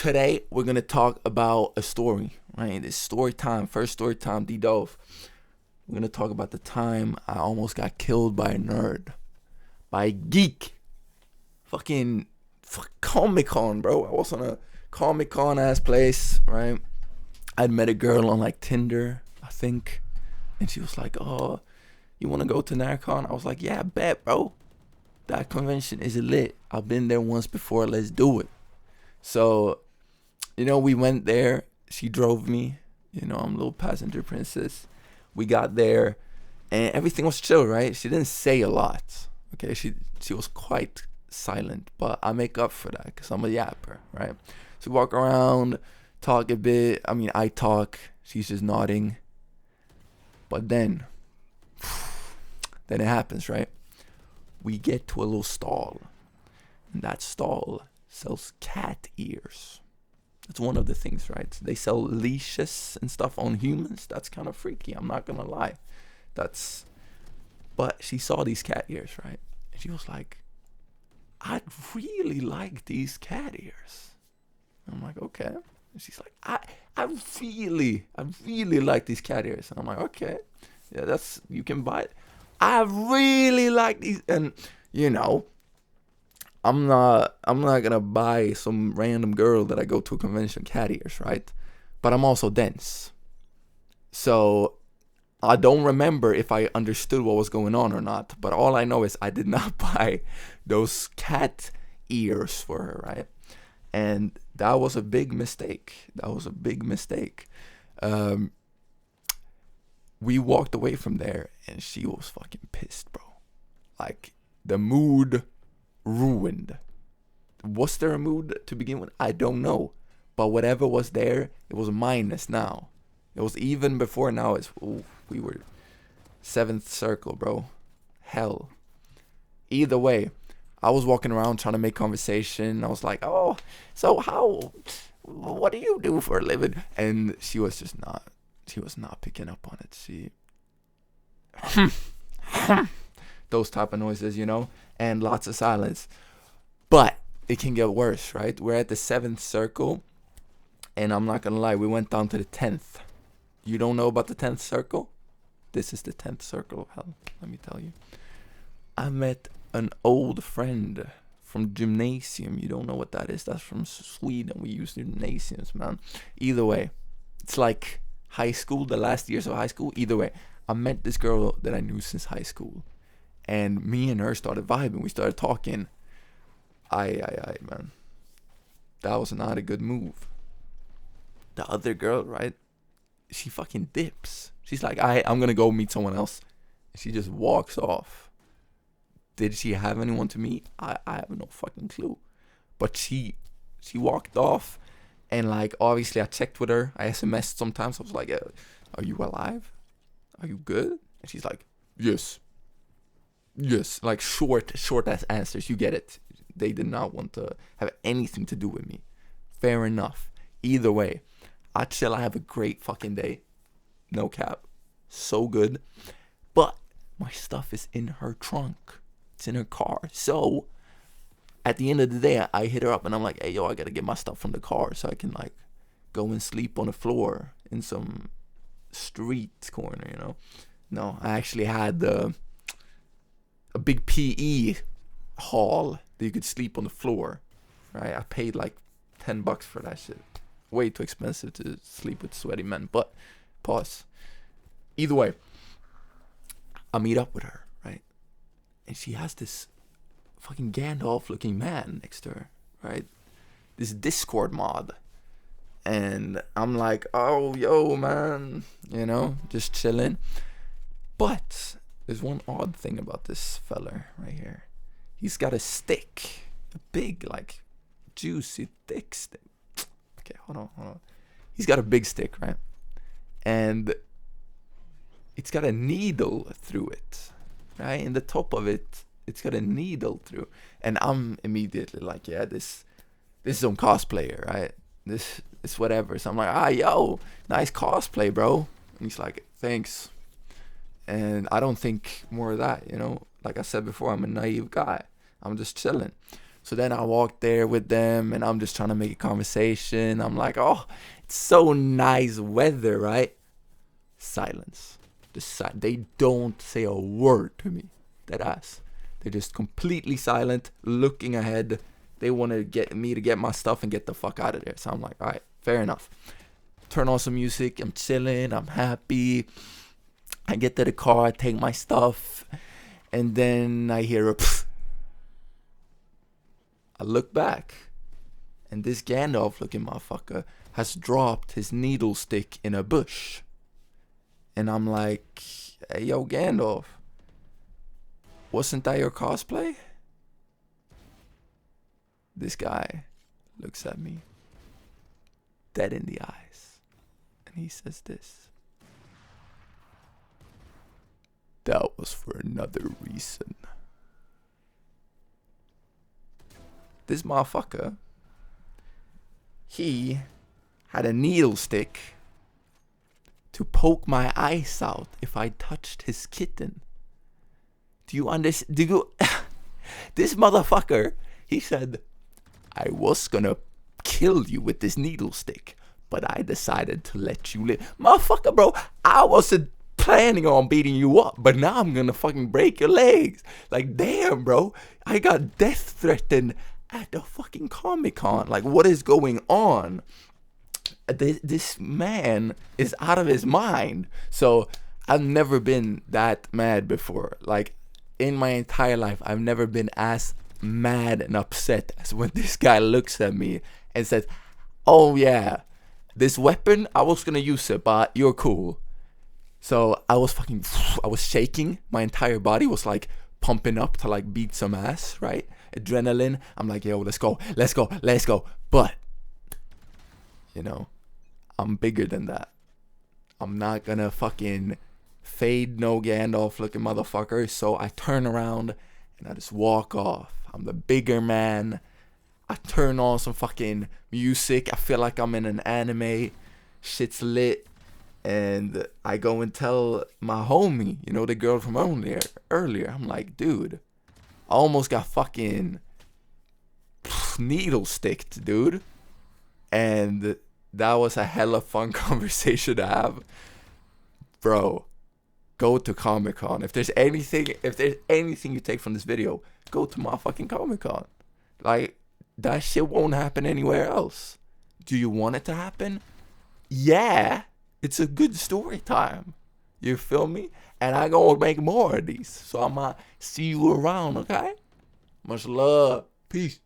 Today we're gonna talk about a story, right? It's story time, first story time, D Dove. We're gonna talk about the time I almost got killed by a nerd, by a geek. Fucking Comic Con, bro. I was on a Comic Con ass place, right? I'd met a girl on like Tinder, I think, and she was like, "Oh, you wanna go to NARCon?" I was like, "Yeah, I bet, bro. That convention is lit. I've been there once before. Let's do it." So, we went there. She drove me. I'm a little passenger princess. We got there, and everything was chill, right? She didn't say a lot. Okay, she was quite silent, but I make up for that because I'm a yapper, right? So we walk around, talk a bit. I mean, I talk. She's just nodding. But then it happens, right? We get to a little stall, and that stall sells cat ears. That's one of the things, right? They sell leashes and stuff on humans. That's kind of freaky. I'm not gonna lie. But she saw these cat ears, right? And she was like, "I'd really like these cat ears." I'm like, "Okay." And she's like, I really like these cat ears." And I'm like, "Okay, yeah, you can buy it. I really like these." And I'm not gonna buy some random girl that I go to a convention cat ears, right? But I'm also dense. So I don't remember if I understood what was going on or not, but all I know is I did not buy those cat ears for her, right? And that was a big mistake. We walked away from there, and she was fucking pissed, bro. Like, the mood ruined. Was there a mood to begin with? I don't know. But whatever was there, it was minus now. It was even before now. We were seventh circle, bro. Hell. Either way, I was walking around trying to make conversation. I was like, "Oh, so what do you do for a living?" And she was not picking up on it. She, those type of noises, and lots of silence. But it can get worse, right? We're at the seventh circle, and I'm not gonna lie, we went down to the 10th. You don't know about the 10th circle? This is the 10th circle of hell, let me tell you. I met an old friend from gymnasium. You don't know what that is? That's from Sweden. We use gymnasiums, man. Either way, it's like high school, the last years of high school. Either way, I met this girl that I knew since high school, and me and her started vibing. We started talking. Man, that was not a good move. The other girl, right? She fucking dips. She's like, I'm gonna go meet someone else. She just walks off. Did she have anyone to meet? I have no fucking clue. But she walked off, and like, obviously I checked with her. I SMS'd sometimes. I was like, "Are you alive? Are you good?" And she's like, "Yes." Like short ass answers. You get it. They did not want to have anything to do with me. Fair enough. Either way, I chill. I have a great fucking day. No cap. So good. But my stuff is in her trunk. It's in her car. So at the end of the day, I hit her up and I'm like, "Hey, yo, I gotta get my stuff from the car so I can like go and sleep on the floor in some street corner, No, I actually had a big PE hall that you could sleep on the floor, right? I paid like $10 for that shit. Way too expensive to sleep with sweaty men, but pause. Either way, I meet up with her, right? And she has this fucking Gandalf looking man next to her, right? This Discord mod. And I'm like, "Oh, yo, man," just chilling. But there's one odd thing about this fella right here. He's got a stick. A big, like, juicy, thick stick. Okay, hold on. He's got a big stick, right? And it's got a needle through it, right? In the top of it, it's got a needle through. And I'm immediately like, "Yeah, this is some cosplayer, right? This is whatever." So I'm like, "Yo, nice cosplay, bro." And he's like, "Thanks." And I don't think more of that, Like I said before, I'm a naive guy. I'm just chilling. So then I walked there with them, and I'm just trying to make a conversation. I'm like, oh, it's so nice weather, right? Silence. They don't say a word to me. That ass. They're just completely silent, looking ahead. They want to get me to get my stuff and get the fuck out of there. So I'm like, all right, fair enough. Turn on some music. I'm chilling. I'm happy. I get to the car. I take my stuff. And then I hear a pfft. I look back. And this Gandalf looking motherfucker has dropped his needle stick in a bush. And I'm like, hey, yo, Gandalf. Wasn't that your cosplay? This guy looks at me dead in the eyes. And he says this. That was for another reason. This motherfucker, he had a needle stick to poke my eyes out if I touched his kitten. Do you understand? This motherfucker, he said, I was gonna kill you with this needle stick, but I decided to let you live. Motherfucker, bro, I wasn't planning on beating you up, but now I'm gonna fucking break your legs. Like, damn, bro. I got death threatened at the fucking Comic-Con. Like, what is going on? This man is out of his mind. So I've never been that mad before. Like, in my entire life, I've never been as mad and upset as when this guy looks at me and says, oh yeah, this weapon, I was gonna use it, but you're cool. So I was shaking. My entire body was like pumping up to like beat some ass, right? Adrenaline. I'm like, yo, let's go. But, you know, I'm bigger than that. I'm not gonna fucking fade no Gandalf looking motherfucker. So I turn around and I just walk off. I'm the bigger man. I turn on some fucking music. I feel like I'm in an anime. Shit's lit. And I go and tell my homie, you know, the girl from earlier. I'm like, dude, I almost got fucking needle sticked, dude. And that was a hella fun conversation to have. Bro, go to Comic-Con. If there's anything you take from this video, go to my fucking Comic-Con. Like, that shit won't happen anywhere else. Do you want it to happen? Yeah. It's a good story time. You feel me? And I gonna make more of these. So I'ma see you around, okay? Much love. Peace.